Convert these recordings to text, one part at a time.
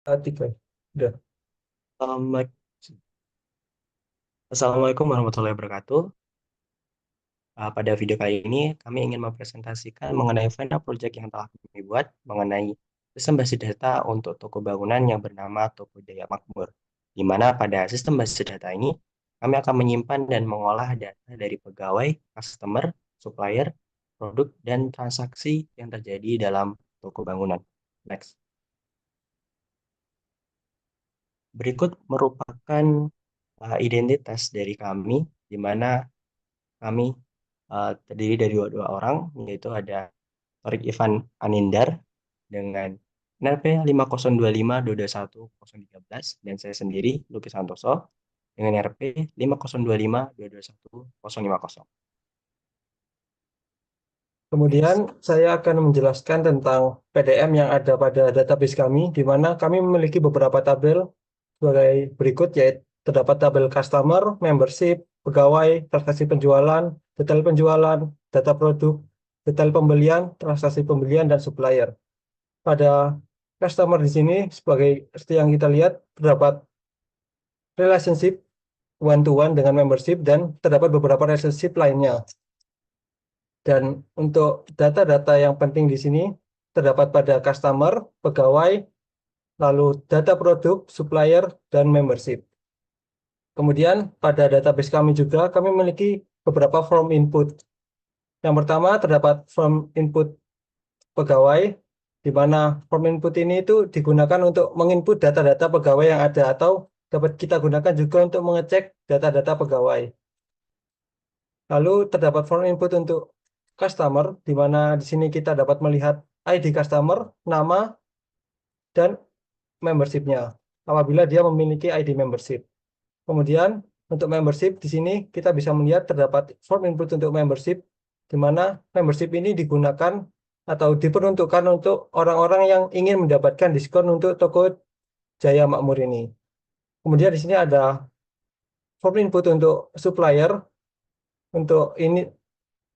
Tiga. Udah. Assalamualaikum Assalamualaikum warahmatullahi wabarakatuh. Pada video kali ini, kami ingin mempresentasikan mengenai final project yang telah kami buat mengenai sistem basis data untuk toko bangunan yang bernama Toko Jaya Makmur. Di mana pada sistem basis data ini, kami akan menyimpan dan mengolah data dari pegawai, customer, supplier, produk, dan transaksi yang terjadi dalam toko bangunan. Next. Berikut merupakan identitas dari kami, di mana kami terdiri dari dua orang, yaitu ada Torik Ivan Anindar dengan NRP 5025221013 dan saya sendiri Luki Santoso dengan NRP 5025221050. Kemudian Next. saya akan menjelaskan tentang PDM yang ada pada database kami, di mana kami memiliki beberapa tabel sebagai berikut, yaitu terdapat tabel customer, membership, pegawai, transaksi penjualan, data produk, detail pembelian, transaksi pembelian, dan supplier. Pada customer di sini, seperti yang kita lihat, terdapat relationship one-to-one dengan membership dan terdapat beberapa relationship lainnya. Dan untuk data-data yang penting di sini terdapat pada customer, pegawai, lalu data produk, supplier, dan membership. Kemudian pada database kami juga kami memiliki beberapa form input. Yang pertama terdapat form input pegawai, di mana form input ini itu digunakan untuk menginput data-data pegawai yang ada atau dapat kita gunakan juga untuk mengecek data-data pegawai. Lalu terdapat form input untuk customer, di mana di sini kita dapat melihat ID customer, nama, dan membershipnya apabila dia memiliki ID membership. Kemudian untuk membership di sini kita bisa melihat terdapat form input untuk membership, di mana membership ini digunakan atau diperuntukkan untuk orang-orang yang ingin mendapatkan diskon untuk toko Jaya Makmur ini. Kemudian di sini ada form input untuk supplier. Untuk ini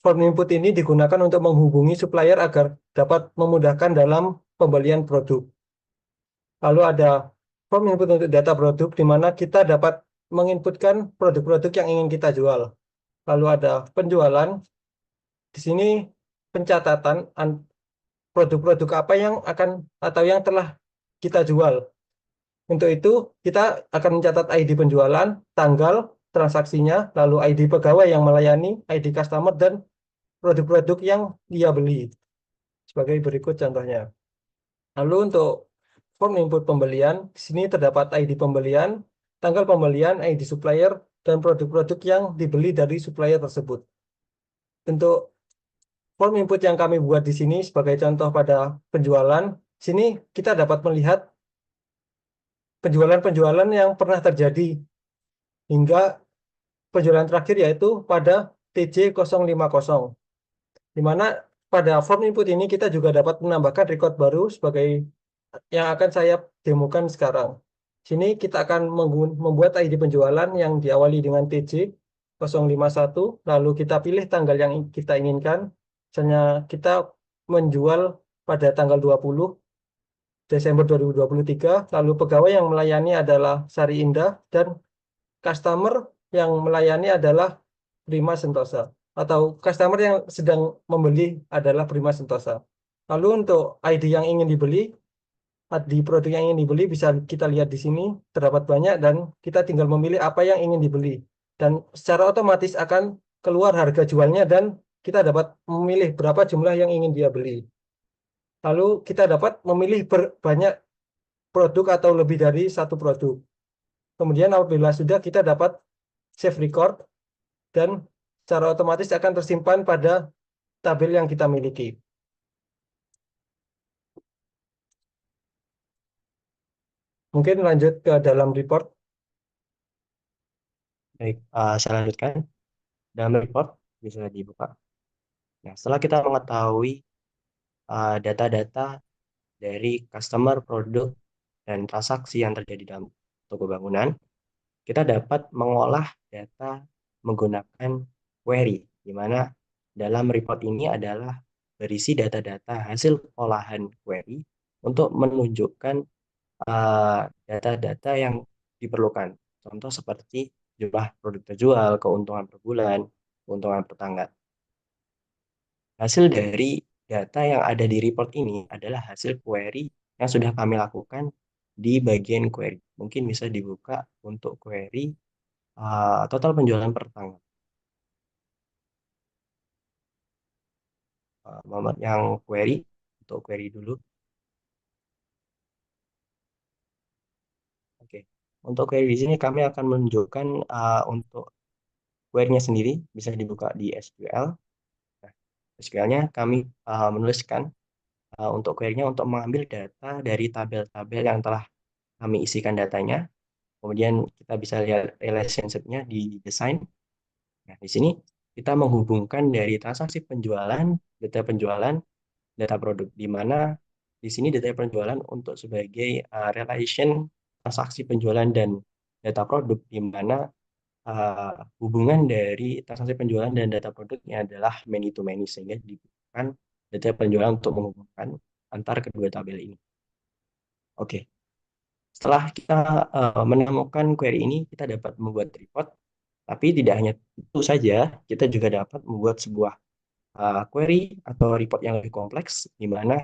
form input ini digunakan untuk menghubungi supplier agar dapat memudahkan dalam pembelian produk. Lalu ada form input untuk data produk, di mana kita dapat menginputkan produk-produk yang ingin kita jual. Lalu ada penjualan, di sini pencatatan produk-produk apa yang akan atau yang telah kita jual. Untuk itu, kita akan mencatat ID penjualan, tanggal transaksinya, lalu ID pegawai yang melayani, ID customer, dan produk-produk yang dia beli. Sebagai berikut contohnya. Lalu untuk form input pembelian, di sini terdapat ID pembelian, tanggal pembelian, ID supplier, dan produk-produk yang dibeli dari supplier tersebut. Untuk form input yang kami buat di sini sebagai contoh pada penjualan, di sini kita dapat melihat penjualan-penjualan yang pernah terjadi hingga penjualan terakhir yaitu pada TJ050, di mana pada form input ini kita juga dapat menambahkan record baru sebagai yang akan saya demokan sekarang. Sini kita akan membuat ID penjualan yang diawali dengan TJ051, lalu kita pilih tanggal yang kita inginkan. Misalnya kita menjual pada tanggal 20 Desember 2023, lalu pegawai yang melayani adalah Sari Indah dan customer yang melayani adalah Prima Sentosa, atau customer yang sedang membeli adalah Prima Sentosa. Lalu untuk ID yang ingin dibeli, di produk yang ingin dibeli bisa kita lihat di sini terdapat banyak dan kita tinggal memilih apa yang ingin dibeli dan secara otomatis akan keluar harga jualnya dan kita dapat memilih berapa jumlah yang ingin dia beli. Lalu kita dapat memilih banyak produk atau lebih dari satu produk. Kemudian apabila sudah kita dapat save record dan secara otomatis akan tersimpan pada tabel yang kita miliki. Mungkin lanjut ke dalam report. Baik, saya lanjutkan. Dalam report bisa dibuka. Nah, setelah kita mengetahui data-data dari customer, produk, dan transaksi yang terjadi dalam toko bangunan, kita dapat mengolah data menggunakan query, di mana dalam report ini adalah berisi data-data hasil olahan query untuk menunjukkan data-data yang diperlukan. Contoh seperti jumlah produk terjual, keuntungan per bulan, keuntungan per tanggal. Hasil dari data yang ada di report ini adalah hasil query yang sudah kami lakukan di bagian query. Mungkin bisa dibuka untuk query total penjualan per tanggal. Muhammad yang query, untuk query dulu. Oke. Untuk query di sini kami akan menunjukkan untuk query-nya sendiri bisa dibuka di SQL. Nah, SQL-nya kami menuliskan untuk query-nya untuk mengambil data dari tabel-tabel yang telah kami isikan datanya. Kemudian kita bisa lihat relationship-nya di desain. Nah, di sini kita menghubungkan dari transaksi penjualan, data produk, di mana di sini data penjualan untuk sebagai relation transaksi penjualan dan data produk, di mana hubungan dari transaksi penjualan dan data produknya adalah many to many, sehingga dibutuhkan data penjualan untuk menghubungkan antar kedua tabel ini. Oke, setelah kita menemukan query ini, kita dapat membuat report, tapi tidak hanya itu saja, kita juga dapat membuat sebuah query atau report yang lebih kompleks, di mana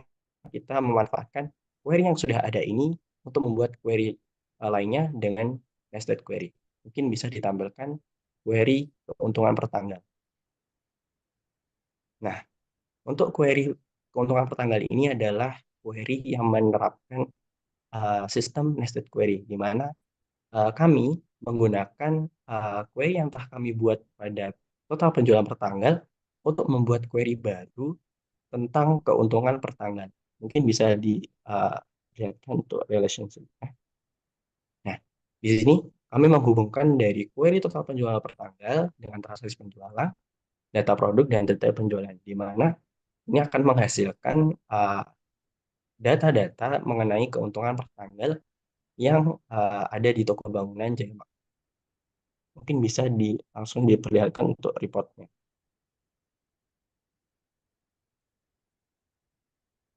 kita memanfaatkan query yang sudah ada ini untuk membuat query lainnya dengan nested query. Mungkin bisa ditampilkan query keuntungan per tanggal. Nah, untuk query keuntungan per tanggal ini adalah query yang menerapkan sistem nested query, di mana kami menggunakan query yang telah kami buat pada total penjualan per tanggal untuk membuat query baru tentang keuntungan per tanggal. Mungkin bisa dilihatkan untuk relationship. Nah, di sini kami menghubungkan dari query total penjualan per tanggal dengan transaksi penjualan, data produk, dan data penjualan, di mana ini akan menghasilkan data-data mengenai keuntungan per tanggal yang ada di toko bangunan Jaya. Mungkin bisa langsung diperlihatkan untuk reportnya.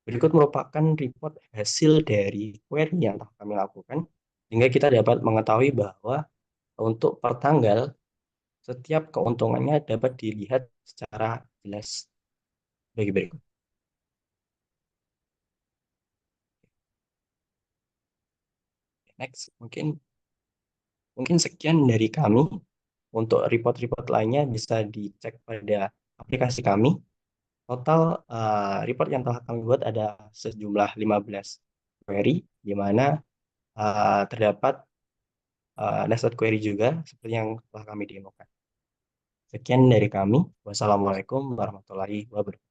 Berikut merupakan report hasil dari query yang telah kami lakukan, sehingga kita dapat mengetahui bahwa untuk per tanggal, setiap keuntungannya dapat dilihat secara jelas bagi berikut. Next, mungkin sekian dari kami. Untuk report-report lainnya bisa dicek pada aplikasi kami. Total report yang telah kami buat ada sejumlah 15 query, di mana terdapat nested query juga seperti yang telah kami demokan. Sekian dari kami. Wassalamualaikum warahmatullahi wabarakatuh.